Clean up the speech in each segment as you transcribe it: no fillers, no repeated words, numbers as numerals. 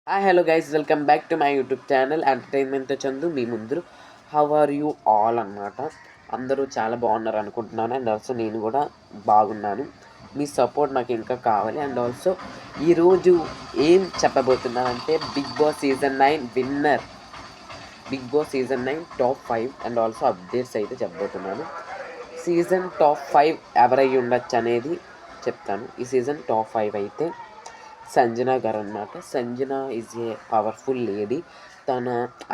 Hi hello guys, welcome back to my YouTube channel ఎంటర్టైన్మెంట్తో చందు మీ ముందు. హౌ ఆర్ యూ ఆల్ అన్నమాట. అందరూ చాలా బాగున్నారు అనుకుంటున్నాను. అండ్ ఆల్సో నేను కూడా బాగున్నాను. మీ సపోర్ట్ నాకు ఇంకా కావాలి. అండ్ ఆల్సో ఈరోజు ఏం చెప్పబోతున్నానంటే Bigg Boss season 9 top 5 and also updates అయితే చెప్పబోతున్నాను. సీజన్ టాప్ 5 ఎవరై ఉండొచ్చు అనేది చెప్తాను. ఈ సీజన్ టాప్ 5 అయితే సంజన గారు అనమాట. Sanjana is a powerful lady. తన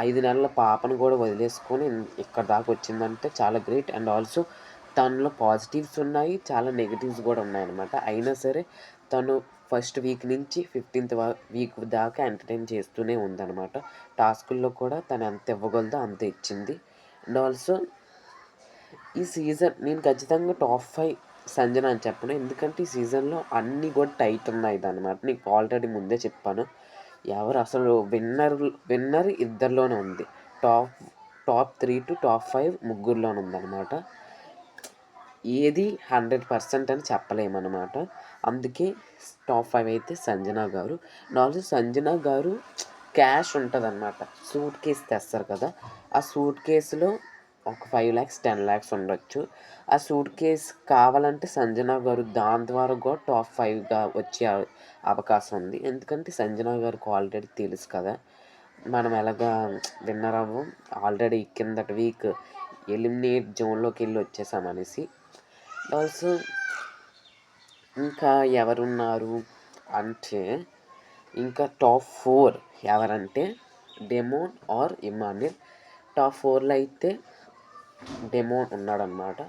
5 నెలల పాపను కూడా వదిలేసుకొని ఇక్కడ దాకా వచ్చిందంటే చాలా గ్రేట్. అండ్ ఆల్సో తనలో పాజిటివ్స్ ఉన్నాయి, చాలా నెగిటివ్స్ కూడా ఉన్నాయన్నమాట. అయినా సరే తను ఫస్ట్ వీక్ నుంచి 15th వీక్ దాకా ఎంటర్టైన్ చేస్తూనే ఉందన్నమాట. టాస్కుల్లో కూడా తను ఎంత ఇవ్వగలదో అంత ఇచ్చింది. అండ్ ఆల్సో ఈ సీజన్ నేను ఖచ్చితంగా టాప్ 5 సంజన అని చెప్పను. ఎందుకంటే ఈ సీజన్లో అన్నీ కూడా టైట్ ఉన్నాయి అనమాట. నీకు ఆల్రెడీ ముందే చెప్పాను. ఎవరు అసలు విన్నర్ ఇద్దరిలోనే ఉంది. టాప్ టాప్ 3 టు టాప్ 5 ముగ్గురులోనే ఉందన్నమాట. ఏది 100% అని చెప్పలేమన్నమాట. అందుకే టాప్ 5 అయితే సంజన గారు. నాలుగు సంజన గారు క్యాష్ ఉంటుంది అన్నమాట. సూట్ కేసు తెస్తారు కదా, ఆ సూట్ కేసులో ఒక 5 lakhs 10 lakhs ఉండొచ్చు. ఆ సూట్ కేసు కావాలంటే సంజన గారు దాని ద్వారా కూడా టాప్ 5గా వచ్చే అవకాశం ఉంది. ఎందుకంటే సంజన గారికి ఆల్రెడీ తెలుసు కదా మనం ఎలాగా విన్నర్ అవ్వం. ఆల్రెడీ కిందటి వీక్ ఎలిమినేట్ జోన్లోకి వెళ్ళి వచ్చేసామనేసి. ఆల్సో ఇంకా ఎవరున్నారు అంటే ఇంకా టాప్ 4 ఎవరంటే డెమోన్ ఆర్ ఇమాన్యుల్. టాప్ 4లో అయితే డెమోన్ ఉన్నాడనమాట.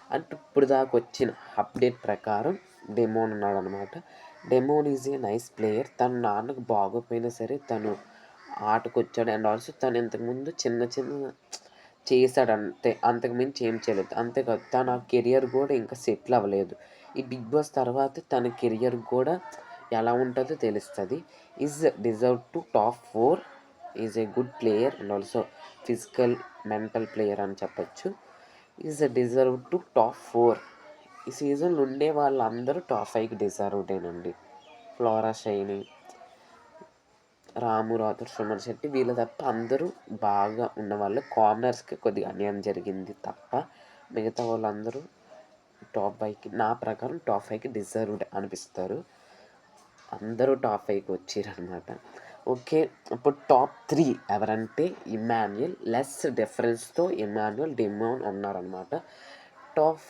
అంటే ఇప్పుడు దాకా వచ్చిన అప్డేట్ ప్రకారం డెమోన్ ఉన్నాడనమాట. Demon is a nice player. తన నాన్నకు బాగోపోయినా సరే తను ఆటకు వచ్చాడు. అండ్ ఆల్సో తను ఇంతకుముందు చిన్న చేశాడు అంతే, అంతకుమించి ఏం చేయలేదు. అంతేకాదు తన కెరియర్ కూడా ఇంకా సెటిల్ అవ్వలేదు. ఈ బిగ్ బాస్ తర్వాత తన కెరియర్ కూడా ఎలా ఉంటుందో తెలుస్తుంది. Is deserve to top 4. Is a good player and also physical mental player అని చెప్పచ్చు. Is deserve to top 4. ఈ సీజన్లో ఉండే వాళ్ళందరూ టాప్ 5కి డిజర్వ్డేనండి. ఫ్లోరా షైని, రాము రాథోర్, సుమన్ శెట్టి వీళ్ళు తప్ప అందరూ బాగా ఉన్నవాళ్ళు. కామనర్స్కి కొద్దిగా అన్యాయం జరిగింది తప్ప మిగతా వాళ్ళందరూ టాప్ 5కి నా ప్రకారం టాప్ 5కి డిజర్వ్డ్ అనిపిస్తారు. అందరూ టాప్ 5కి వచ్చారనమాట. ఓకే, ఇప్పుడు టాప్ 3 ఎవరంటే ఇమాన్యుయల్. లెస్ డిఫరెన్స్తో ఇమాన్యుయల్, డెమోన్ ఉన్నారనమాట. టాప్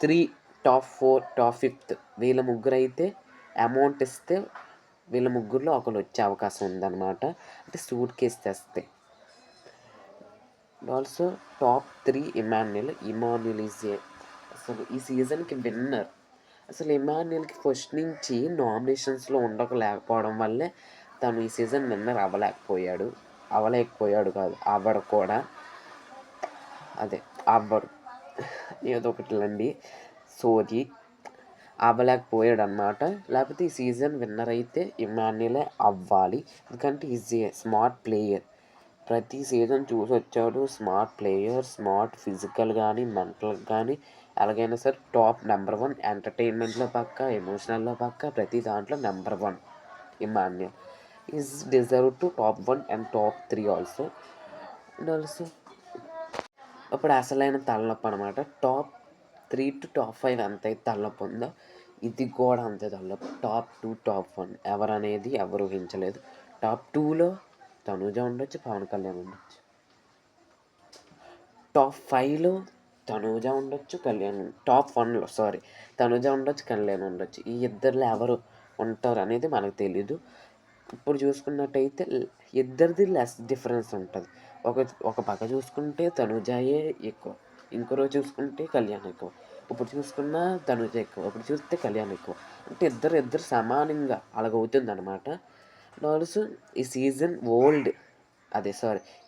3, టాప్ 4, టాప్ 5 వీళ్ళ ముగ్గురు అయితే అమౌంట్ ఇస్తే వీళ్ళ ముగ్గురులో ఒకరు వచ్చే అవకాశం ఉందన్నమాట. అంటే సూట్ కేసు తెస్తే. ఆల్సో టాప్ 3 ఇమాన్యుయల్ ఈజ్ అసలు ఈ సీజన్కి విన్నర్. అసలు ఇమాన్యుయల్కి ఫస్ట్ నుంచి నామినేషన్స్లో ఉండకలేకపోవడం వల్లే తను ఈ సీజన్ విన్నర్ అవ్వలేకపోయాడు కాదు, అవ్వడు కూడా. అదే అవ్వడు ఏదో ఒకటిలండి, సోది అవ్వలేకపోయాడు అనమాట. లేకపోతే ఈ సీజన్ విన్నర్ అయితే ఇమాన్యుయలే అవ్వాలి. ఎందుకంటే ఈజ్ ఏ స్మార్ట్ ప్లేయర్. ప్రతి సీజన్ చూసి వచ్చాడు. స్మార్ట్ ప్లేయర్, స్మార్ట్ ఫిజికల్ కానీ మెంటల్ కానీ ఎలాగైనా సరే టాప్ నెంబర్ 1. ఎంటర్టైన్మెంట్లో పక్క, ఎమోషనల్లో పక్క, ప్రతి దాంట్లో number 1 Emmanuel. Is deserve to top 1 and top 3 also. And also ఇప్పుడు అసలైన తలనొప్పి అనమాట. టాప్ 3 టు టాప్ 5 ఎంతైతే తలనొప్పి ఉందో ఇది కూడా అంతే తలనొప్పి. టాప్ 2, టాప్ 1 ఎవరనేది ఎవరు ఊహించలేదు. టాప్ 2లో తనూజ ఉండొచ్చు, పవన్ కళ్యాణ్ ఉండొచ్చు. టాప్ 5లో తనూజ ఉండొచ్చు, టాప్ 1లో తనూజ ఉండొచ్చు, కళ్యాణ్ ఉండొచ్చు. ఈ ఇద్దరిలో ఎవరు ఉంటారు అనేది మనకు తెలీదు. ఇప్పుడు చూసుకున్నట్టయితే ఇద్దరిది లెస్ డిఫరెన్స్ ఉంటుంది. ఒక పక్క చూసుకుంటే తనూజాయే ఎక్కువ, ఇంకో రోజు చూసుకుంటే కళ్యాణ్ ఎక్కువ. ఇప్పుడు చూసుకున్నా తనూజ ఎక్కువ, ఇప్పుడు చూస్తే కళ్యాణ్ ఎక్కువ. అంటే ఇద్దరు సమానంగా అలాగవుతుంది అనమాట. ఆల్సో ఈ సీజన్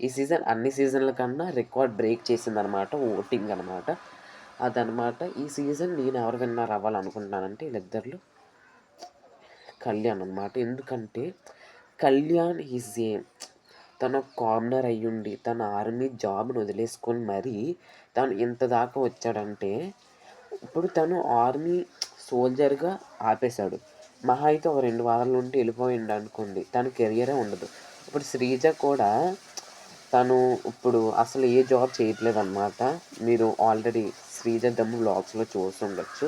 ఈ సీజన్ అన్ని సీజన్ల కన్నా రికార్డ్ బ్రేక్ చేసిందనమాట ఓటింగ్ అనమాట. అదనమాట ఈ సీజన్. నేను ఎవరు విన్నర్ అవ్వాలనుకుంటున్నానంటే వీళ్ళిద్దరిలో కళ్యాణ్ అనమాట. ఎందుకంటే కళ్యాణ్ ఈజ్ ఏ తను కామనర్ అయ్యుండి తన ఆర్మీ జాబ్ను వదిలేసుకొని మరీ తను ఇంత దాకా వచ్చాడంటే ఇప్పుడు తను ఆర్మీ సోల్జర్గా ఆపేశాడు. మహా అయితే ఒక 2 వారాల నుండి వెళ్ళిపోయిండు అనుకోండి, తన కెరియరే ఉండదు. ఇప్పుడు శ్రీజ కూడా తను ఇప్పుడు అసలు ఏ జాబ్ చేయట్లేదన్నమాట. మీరు ఆల్రెడీ శ్రీజ దమ్ము వ్లాగ్స్లో చూస్తుండొచ్చు.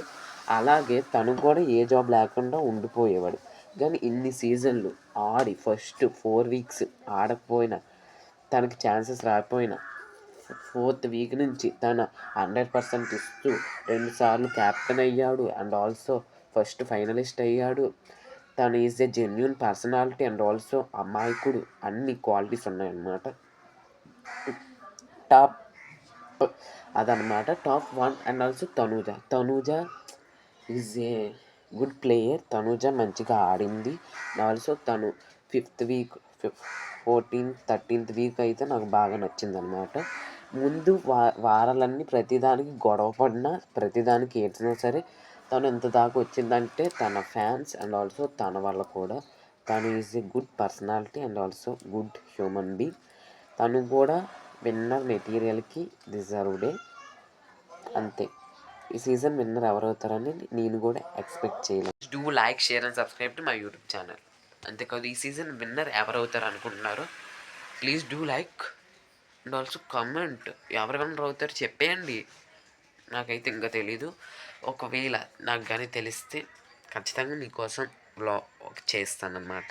అలాగే తను కూడా ఏ జాబ్ లేకుండా ఉండిపోయేవాడు. కానీ ఇన్ని సీజన్లు ఆడి ఫస్ట్ 4 వీక్స్ ఆడకపోయినా, తనకి ఛాన్సెస్ రాకపోయినా 4th వీక్ నుంచి తన 100% ఇస్తూ 2 సార్లు క్యాప్టెన్ అయ్యాడు అండ్ ఆల్సో ఫస్ట్ ఫైనలిస్ట్ అయ్యాడు. తను is a genuine personality and also అమాయకుడు, అన్ని క్వాలిటీస్ ఉన్నాయన్నమాట. టాప్ అదనమాట top 1. And also Tanuja is a good player. Tanuja మంచిగా ఆడింది. ఆల్సో తను 5th week 14th 13th week అయితే నాకు బాగా నచ్చిందనమాట. ముందు వారాలన్నీ ప్రతిదానికి గొడవ పడినా, ప్రతిదానికి ఏడ్చినా సరే తను ఎంత దాకా వచ్చిందంటే తన ఫ్యాన్స్ అండ్ ఆల్సో తన వల్ల కూడా. తను is a good personality and also good human being. తను కూడా విన్నర్ మెటీరియల్కి డిజర్వ్డే. అంతే. ఈ సీజన్ విన్నర్ ఎవరవుతారని నేను కూడా ఎక్స్పెక్ట్ చేయలేదు. Do like, share and subscribe to my YouTube channel. అంతేకాదు ఈ సీజన్ విన్నర్ ఎవరవుతారు అనుకుంటున్నారు, please do like and also comment. ఎవరు విన్నర్ అవుతారు చెప్పేయండి. నాకైతే ఇంకా తెలీదు. ఒకవేళ నాకు కానీ తెలిస్తే ఖచ్చితంగా మీకోసం బ్లాగ్ చేస్తానన్నమాట.